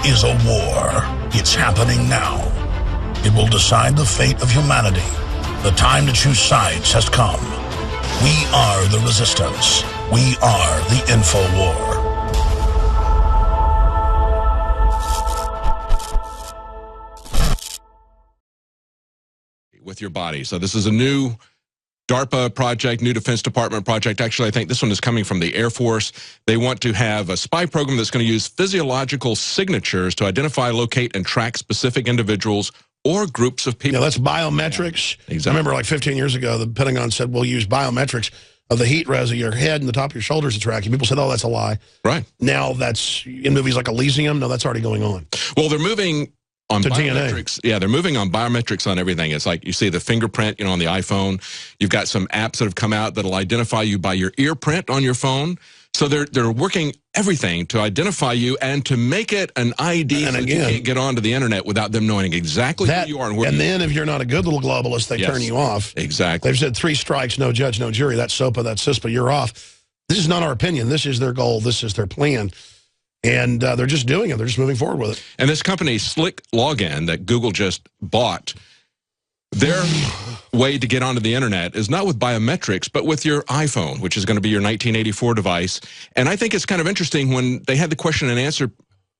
is a war. It's happening now. It will decide the fate of humanity. The time to choose sides has come. We are the resistance. We are the info war. With your body. So this is a new DARPA project, new Defense Department project. Actually, I think this one is coming from the Air Force. They want to have a spy program that's going to use physiological signatures to identify, locate, and track specific individuals or groups of people. Yeah, that's biometrics. Yeah, exactly. I remember like 15 years ago, the Pentagon said, we'll use biometrics of the heat res of your head and the top of your shoulders to track you. People said, oh, that's a lie. Right. Now that's in movies like Elysium. No, that's already going on. Well, they're moving on to biometrics. DNA. Yeah, they're moving on biometrics on everything. It's like you see the fingerprint, on the iPhone. You've got some apps that have come out that'll identify you by your ear print on your phone. So they're working everything to identify you and to make it an ID so you can't get onto the internet without them knowing exactly who you are and where you are. Then if you're not a good little globalist, they turn you off. Exactly. They've said 3 strikes, no judge, no jury. That's SOPA, that's CISPA, you're off. This is not our opinion. This is their goal. This is their plan. And they're just doing it. They're just moving forward with it. And this company, Slick Login, that Google just bought, their way to get onto the internet is not with biometrics, but with your iPhone, which is going to be your 1984 device. And I think it's kind of interesting when they had the question and answer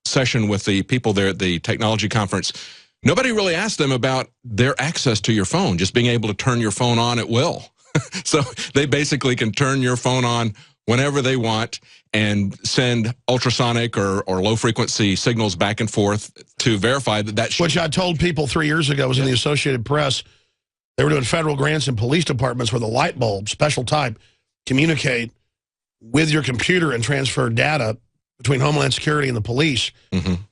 session with the people there at the technology conference, nobody really asked them about their access to your phone, just being able to turn your phone on at will. So they basically can turn your phone on whenever they want and send ultrasonic or low-frequency signals back and forth to verify that Which I told people 3 years ago was in the Associated Press. They were doing federal grants in police departments where the light bulb, special type, communicate with your computer and transfer data between Homeland Security and the police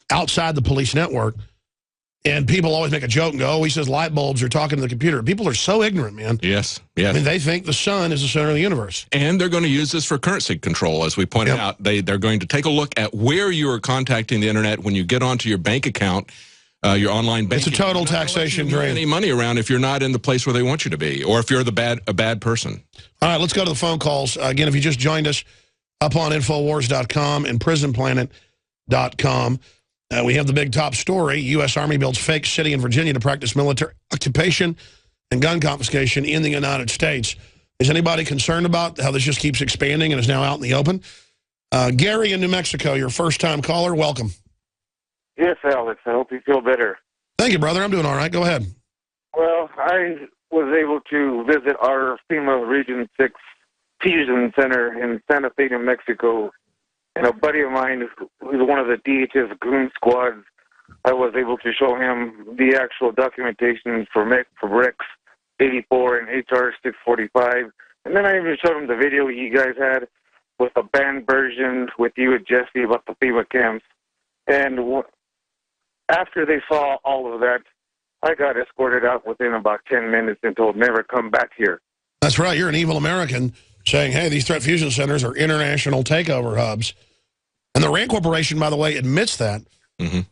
outside the police network. And people always make a joke and go, oh, he says light bulbs are talking to the computer. People are so ignorant, man. Yes, yes. I mean, they think the sun is the center of the universe. And they're going to use this for currency control, as we pointed out. They're going to take a look at where you are contacting the internet when you get onto your bank account, your online banking. It's a total taxation drain. Any money around if you're not in the place where they want you to be, or if you're a bad person. All right, let's go to the phone calls. Again, if you just joined us, up on Infowars.com and PrisonPlanet.com. We have the big top story. U.S. Army builds fake city in Virginia to practice military occupation and gun confiscation in the United States. Is anybody concerned about how this just keeps expanding and is now out in the open? Gary in New Mexico, your first-time caller. Welcome. Yes, Alex. I hope you feel better. Thank you, brother. I'm doing all right. Go ahead. Well, I was able to visit our FEMA Region 6 Fusion Center in Santa Fe, New Mexico. And a buddy of mine who's one of the DHS goon squads, I was able to show him the actual documentation for Rex 84 and HR 645. And then I even showed him the video you guys had with a banned version with you and Jesse about the FEMA camps. And after they saw all of that, I got escorted out within about 10 minutes and told never come back here. That's right. You're an evil American saying, hey, these threat fusion centers are international takeover hubs. And the RAND Corporation, by the way, admits that in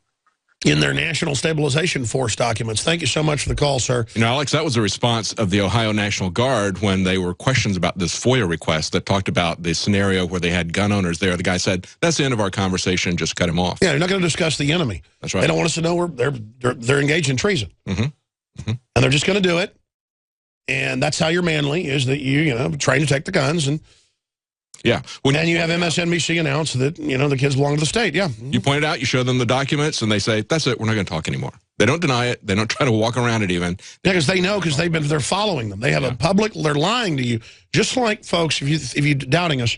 their National Stabilization Force documents. Thank you so much for the call, sir. Alex, that was a response of the Ohio National Guard when they were questions about this FOIA request that talked about the scenario where they had gun owners there. The guy said, that's the end of our conversation, just cut him off. Yeah, you're not going to discuss the enemy. That's right. They don't want us to know they're engaged in treason. And they're just going to do it. And that's how you're manly, is that you train to take the guns. And yeah. And you have MSNBC announce that, the kids belong to the state. Yeah. You point it out, you show them the documents, and they say, that's it, we're not going to talk anymore. They don't deny it. They don't try to walk around it even. Yeah, because they know, because they're following them. They have a public, they're lying to you. Just like, folks, if you're doubting us,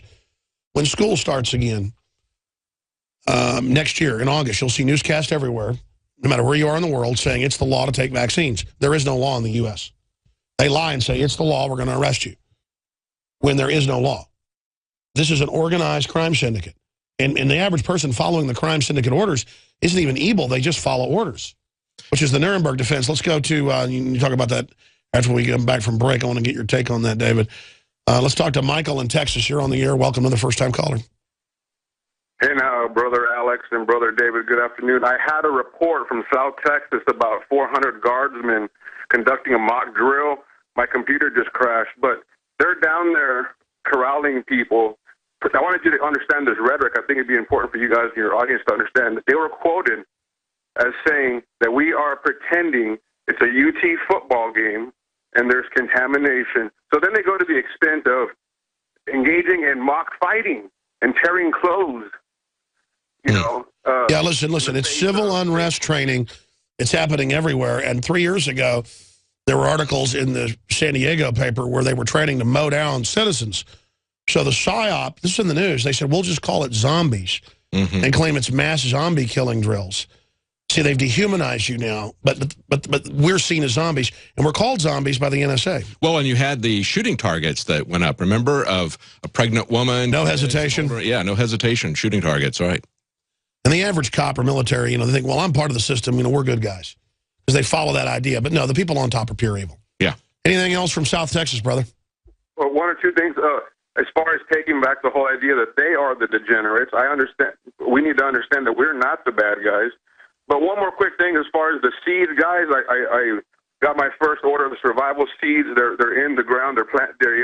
when school starts again next year in August, you'll see newscasts everywhere, no matter where you are in the world, saying it's the law to take vaccines. There is no law in the U.S. They lie and say, it's the law, we're going to arrest you, when there is no law. This is an organized crime syndicate. And the average person following the crime syndicate orders isn't even evil. They just follow orders, which is the Nuremberg defense. Let's go to, you talk about that after we come back from break. I want to get your take on that, David. Let's talk to Michael in Texas. You're on the air. Welcome to the first-time caller. Hey now, Brother Alex and Brother David, good afternoon. I had a report from South Texas about 400 guardsmen conducting a mock drill. My computer just crashed, but they're down there corralling people. I wanted you to understand this rhetoric. I think it'd be important for you guys in your audience to understand that they were quoted as saying that we are pretending it's a UT football game and there's contamination. So then they go to the extent of engaging in mock fighting and tearing clothes. You know. Yeah, listen. It's civil unrest training. It's happening everywhere. And 3 years ago, there were articles in the San Diego paper where they were training to mow down citizens. So the PSYOP, this is in the news, they said, we'll just call it zombies and claim it's mass zombie killing drills. See, they've dehumanized you now, but we're seen as zombies, and we're called zombies by the NSA. Well, and you had the shooting targets that went up, remember, of a pregnant woman. No hesitation. Yeah, no hesitation, shooting targets, right. And the average cop or military, they think, well, I'm part of the system, we're good guys. Because they follow that idea. But no, the people on top are pure evil. Yeah. Anything else from South Texas, brother? Well, one or two things. As far as taking back the whole idea that they are the degenerates, I understand. We need to understand that we're not the bad guys. But one more quick thing, as far as the seeds, guys, I got my first order of the survival seeds. They're in the ground. They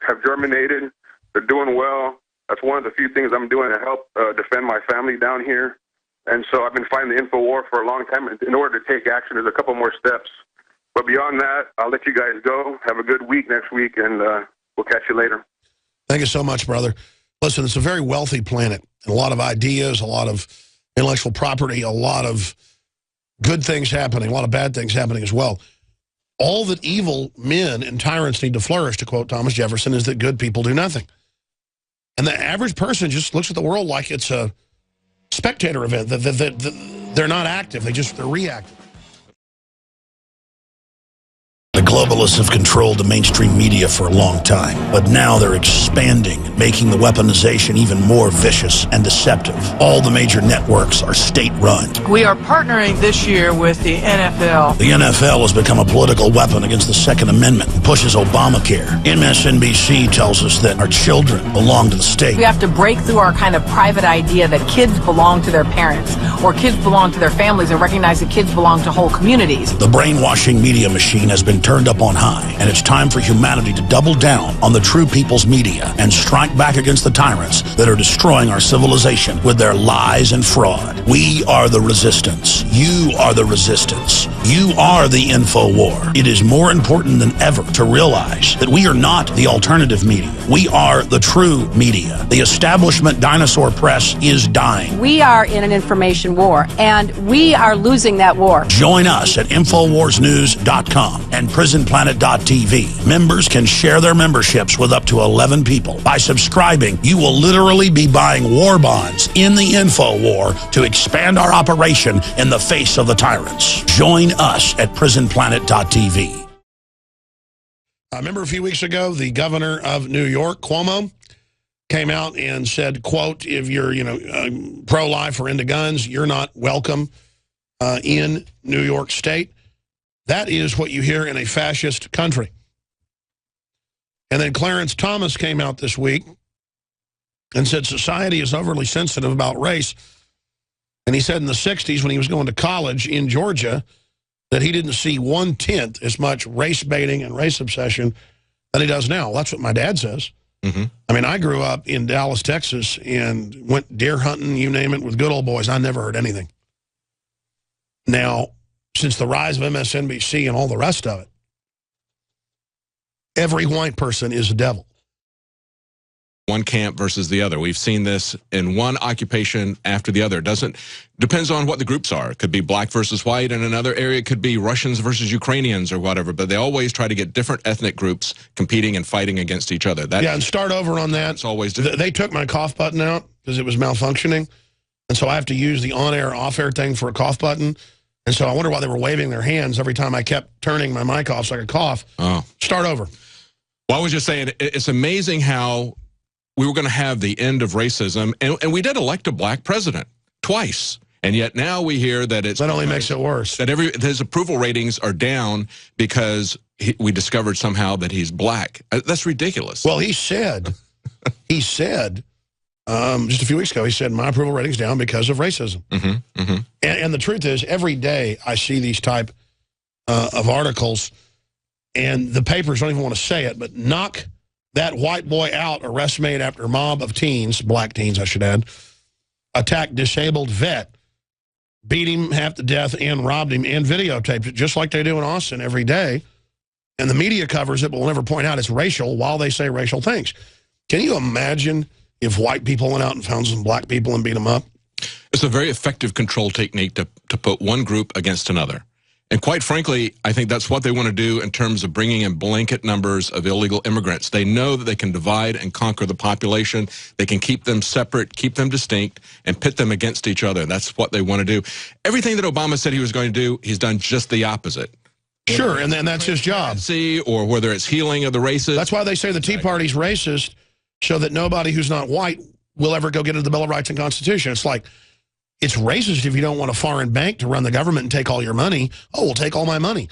have germinated. They're doing well. That's one of the few things I'm doing to help defend my family down here. And so I've been fighting the info war for a long time. In order to take action, there's a couple more steps. But beyond that, I'll let you guys go. Have a good week next week, and we'll catch you later. Thank you so much, brother. Listen, it's a very wealthy planet. And a lot of ideas, a lot of intellectual property, a lot of good things happening, a lot of bad things happening as well. All that evil men and tyrants need to flourish, to quote Thomas Jefferson, is that good people do nothing. And the average person just looks at the world like it's a spectator event. They're not active. They're reactive. The globalists have controlled the mainstream media for a long time, but now they're expanding, making the weaponization even more vicious and deceptive. All the major networks are state-run. We are partnering this year with the NFL. The NFL has become a political weapon against the Second Amendment and pushes Obamacare. MSNBC tells us that our children belong to the state. We have to break through our kind of private idea that kids belong to their parents or kids belong to their families and recognize that kids belong to whole communities. The brainwashing media machine has been turned up on high, and it's time for humanity to double down on the true people's media and strike back against the tyrants that are destroying our civilization with their lies and fraud. We are the resistance. You are the resistance. You are the info war. It is more important than ever to realize that we are not the alternative media. We are the true media. The establishment dinosaur press is dying. We are in an information war, and we are losing that war. Join us at InfoWarsNews.com and PrisonPlanet.tv. Members can share their memberships with up to 11 people. By subscribing, you will literally be buying war bonds in the info war to expand our operation in the face of the tyrants. Join us at PrisonPlanet.tv. I remember a few weeks ago, the governor of New York, Cuomo, came out and said, quote, if you're, pro-life or into guns, you're not welcome in New York State. That is what you hear in a fascist country. And then Clarence Thomas came out this week and said society is overly sensitive about race. And he said in the 60s when he was going to college in Georgia that he didn't see 1/10 as much race baiting and race obsession that he does now. That's what my dad says. Mm-hmm. I mean, I grew up in Dallas, Texas, and went deer hunting, you name it, with good old boys. I never heard anything. Now, since the rise of MSNBC and all the rest of it, every white person is a devil. One camp versus the other. We've seen this in one occupation after the other. Depends on what the groups are. It could be black versus white. In another area, it could be Russians versus Ukrainians or whatever. But they always try to get different ethnic groups competing and fighting against each other. Yeah, and start over on that. It's always they took my cough button out because it was malfunctioning. And so I have to use the on-air, off-air thing for a cough button. And so I wonder why they were waving their hands every time I kept turning my mic off so I could cough. Oh. Start over. Well, I was just saying, it's amazing how we were going to have the end of racism, and we did elect a black president twice. And yet now we hear that that only makes it worse. That his approval ratings are down because we discovered somehow that he's black. That's ridiculous. Well, he said just a few weeks ago, he said, my approval rating's down because of racism. Mm-hmm, mm-hmm. And the truth is, every day I see these type of articles, and the papers don't even want to say it, but knock that white boy out, arrest made after mob of teens, black teens I should add, attack disabled vet. beat him half to death and robbed him and videotaped it, just like they do in Austin every day. And the media covers it, but will never point out it's racial while they say racial things. Can you imagine if white people went out and found some black people and beat them up? It's a very effective control technique to put one group against another. And quite frankly, I think that's what they want to do in terms of bringing in blanket numbers of illegal immigrants. They know that they can divide and conquer the population. They can keep them separate, keep them distinct, and pit them against each other. That's what they want to do. Everything that Obama said he was going to do, he's done just the opposite. Sure, and then that's his job. Or whether it's healing of the races. That's why they say the Tea Party's racist, so that nobody who's not white will ever go get into the Bill of Rights and Constitution. It's like, it's racist if you don't want a foreign bank to run the government and take all your money. Oh, we'll take all my money.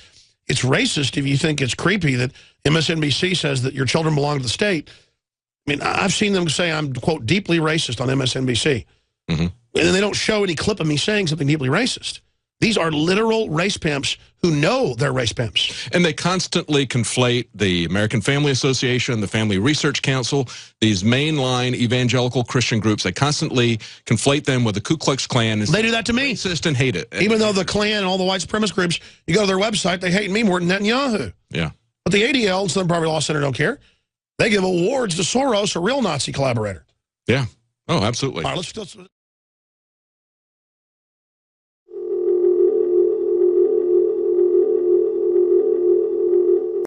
It's racist if you think it's creepy that MSNBC says that your children belong to the state. I mean, I've seen them say I'm, quote, deeply racist on MSNBC. Mm-hmm. And then they don't show any clip of me saying something deeply racist. These are literal race pimps who know they're race pimps. And they constantly conflate the American Family Association, the Family Research Council, these mainline evangelical Christian groups. They constantly conflate them with the Ku Klux Klan. They do that to me. Racist and hate it. Even though the Klan and all the white supremacist groups, you go to their website, they hate me more than Netanyahu. Yeah. But the ADL and Southern Poverty Law Center don't care. They give awards to Soros, a real Nazi collaborator. Yeah. Oh, absolutely. All right, let's